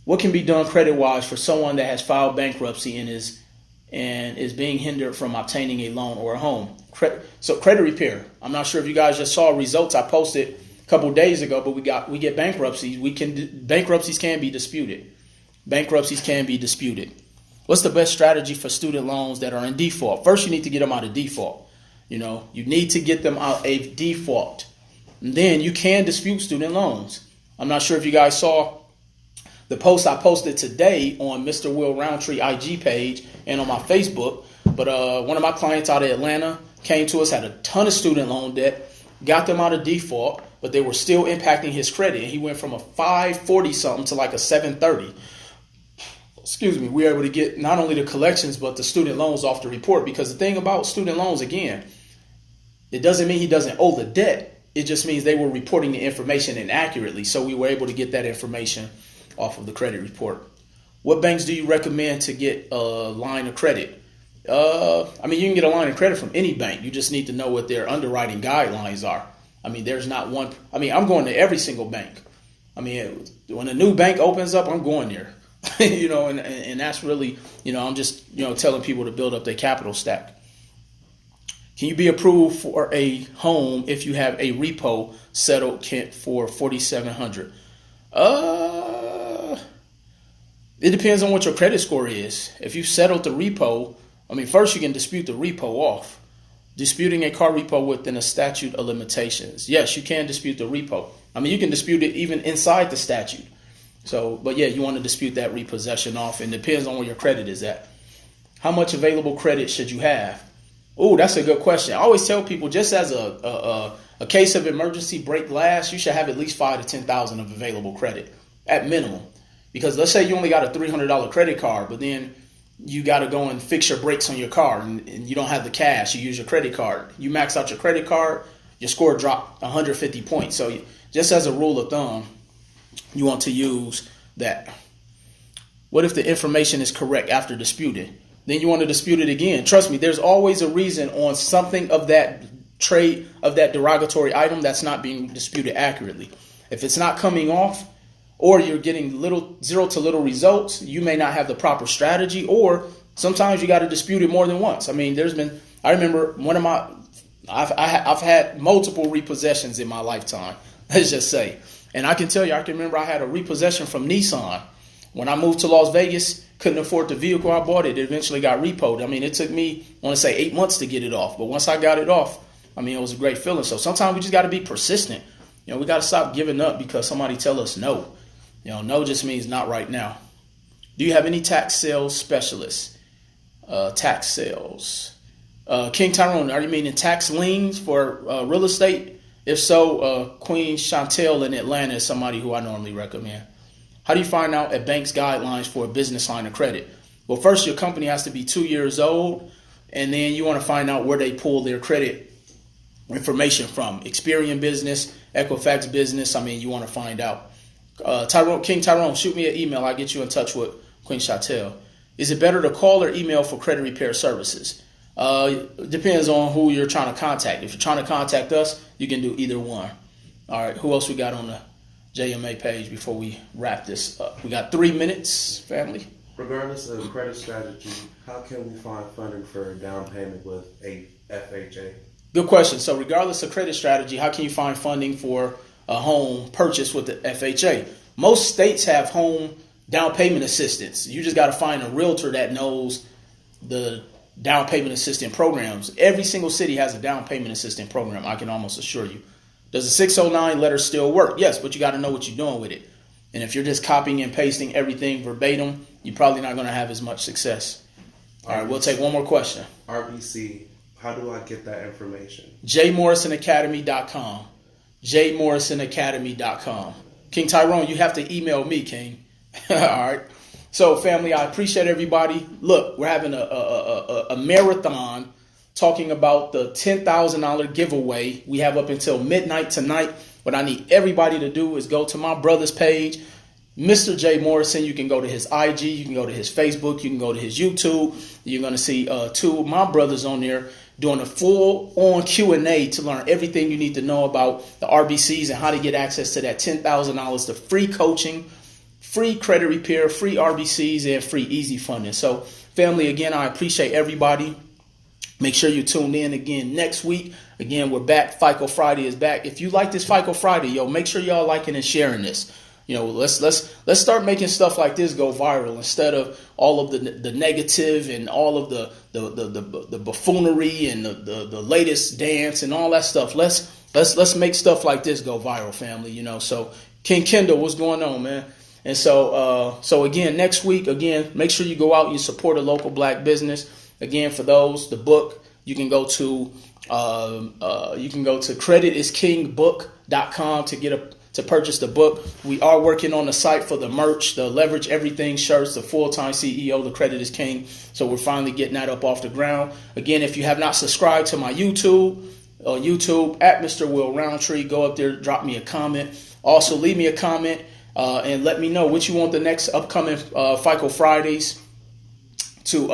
What can be done credit-wise for someone that has filed bankruptcy and is being hindered from obtaining a loan or a home? So credit repair. I'm not sure if you guys just saw results I posted a couple of days ago, but we get bankruptcies. Bankruptcies can be disputed. Bankruptcies can be disputed. What's the best strategy for student loans that are in default? First, you need to get them out of default. You need to get them out of default. And then you can dispute student loans. I'm not sure if you guys saw the post I posted today on Mr. Will Roundtree IG page and on my Facebook. But one of my clients out of Atlanta came to us, had a ton of student loan debt, got them out of default, but they were still impacting his credit. And he went from a 540 something to like a 730. Excuse me. We were able to get not only the collections, but the student loans off the report. Because the thing about student loans, again, it doesn't mean he doesn't owe the debt. It just means they were reporting the information inaccurately. So we were able to get that information off of the credit report. What banks do you recommend to get a line of credit? You can get a line of credit from any bank. You just need to know what their underwriting guidelines are. There's not one. I'm going to every single bank. When a new bank opens up, I'm going there. And that's really, I'm just, telling people to build up their capital stack. Can you be approved for a home if you have a repo settled for $4,700? It depends on what your credit score is. If you settled the repo, first you can dispute the repo off. Disputing a car repo within a statute of limitations. Yes, you can dispute the repo. You can dispute it even inside the statute. So, but yeah, you want to dispute that repossession off, and it depends on where your credit is at. How much available credit should you have? Oh, that's a good question. I always tell people, just as a case of emergency break glass, you should have at least $5,000 to $10,000 of available credit at minimum. Because let's say you only got a $300 credit card, but then you got to go and fix your brakes on your car, and you don't have the cash. You use your credit card. You max out your credit card, your score dropped 150 points. So just as a rule of thumb, you want to use that. What if the information is correct after disputing? Then you want to dispute it again. Trust me, there's always a reason on something of that trade, of that derogatory item, that's not being disputed accurately. If it's not coming off, or you're getting zero to little results, you may not have the proper strategy, or sometimes you got to dispute it more than once. I remember I've had multiple repossessions in my lifetime, let's just say. And I can tell you, I can remember I had a repossession from Nissan. When I moved to Las Vegas, couldn't afford the vehicle I bought. It eventually got repoed. It took me, I want to say 8 months to get it off. But once I got it off, I mean, it was a great feeling. So sometimes we just got to be persistent. We got to stop giving up because somebody tell us no. No just means not right now. Do you have any tax sales specialists? Tax sales. King Tyrone, are you meaning tax liens for real estate? If so, Queen Chantel in Atlanta is somebody who I normally recommend. How do you find out a bank's guidelines for a business line of credit? Well, first, your company has to be 2 years old, and then you want to find out where they pull their credit information from. Experian Business, Equifax Business. I mean, you want to find out. King Tyrone, shoot me an email. I'll get you in touch with Queen Chantel. Is it better to call or email for credit repair services? Depends on who you're trying to contact. If you're trying to contact us, you can do either one. All right, who else we got on the JMA page before we wrap this up? We got 3 minutes, family. Regardless of credit strategy, how can we find funding for a down payment with a FHA? Good question. So regardless of credit strategy, how can you find funding for a home purchase with the FHA? Most states have home down payment assistance. You just got to find a realtor that knows the down payment assistance programs. Every single city has a down payment assistance program, I can almost assure you. Does the 609 letter still work? Yes, but you got to know what you're doing with it. And if you're just copying and pasting everything verbatim, you're probably not going to have as much success. All right, we'll take one more question. RBC, how do I get that information? jmorrisonacademy.com. jmorrisonacademy.com. King Tyrone, you have to email me, King. All right. So, family, I appreciate everybody. Look, we're having a marathon talking about the $10,000 giveaway. We have up until midnight tonight. What I need everybody to do is go to my brother's page, Mr. J. Morrison. You can go to his IG. You can go to his Facebook. You can go to his YouTube. You're going to see two of my brothers on there doing a full-on Q&A to learn everything you need to know about the RBCs and how to get access to that $10,000, the free coaching, free credit repair, free RBCs, and free easy funding. So, family, again, I appreciate everybody. Make sure you tune in again next week. Again, we're back. FICO Friday is back. If you like this FICO Friday, make sure y'all liking and sharing this. Let's start making stuff like this go viral instead of all of the negative and all of the buffoonery and the latest dance and all that stuff. Let's make stuff like this go viral, family. So King Kendall, what's going on, man? And so again, next week, make sure you go out and you support a local black business. Again, for those, the book, you can go to creditisKingbook.com to purchase the book. We are working on the site for the merch, the Leverage Everything shirts, the Full-Time CEO, the Credit is King. So we're finally getting that up off the ground. Again, if you have not subscribed to my YouTube at Mr. Will Roundtree, go up there, drop me a comment. Also, leave me a comment and let me know what you want the next upcoming FICO Fridays to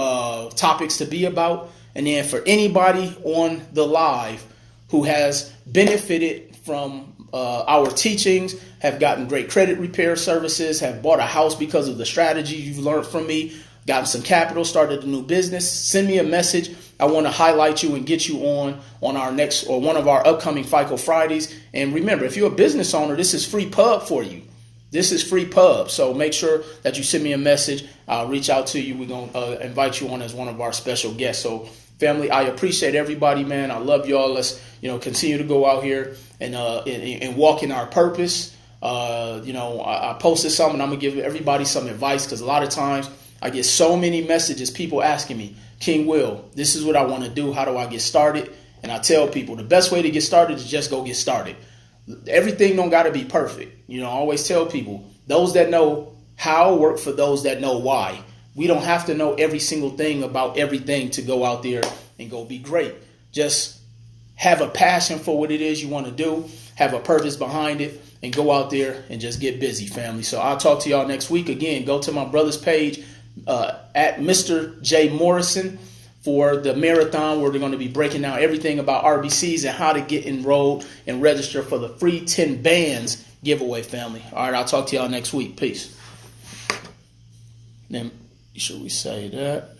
topics to be about. And then for anybody on the live who has benefited from our teachings, have gotten great credit repair services, have bought a house because of the strategy you've learned from me, gotten some capital, started a new business, send me a message. I want to highlight you and get you on our next or one of our upcoming FICO Fridays. And remember, if you're a business owner, this is free pub for you. This is free pub. So make sure that you send me a message. I'll reach out to you. We're going to invite you on as one of our special guests. So, family, I appreciate everybody, man. I love y'all. Let's, continue to go out here and walk in our purpose. I posted something. I'm going to give everybody some advice because a lot of times I get so many messages, people asking me, King Will, this is what I want to do. How do I get started? And I tell people the best way to get started is just go get started. Everything don't got to be perfect. I always tell people, those that know how work for those that know why. We don't have to know every single thing about everything to go out there and go be great. Just have a passion for what it is you want to do, have a purpose behind it, and go out there and just get busy, family. So I'll talk to y'all next week. Again, go to my brother's page at Mr. J. Morrison for the marathon where they're going to be breaking down everything about RBCs and how to get enrolled and register for the free 10 bands giveaway, family. All right, I'll talk to y'all next week. Peace. Then should we say that?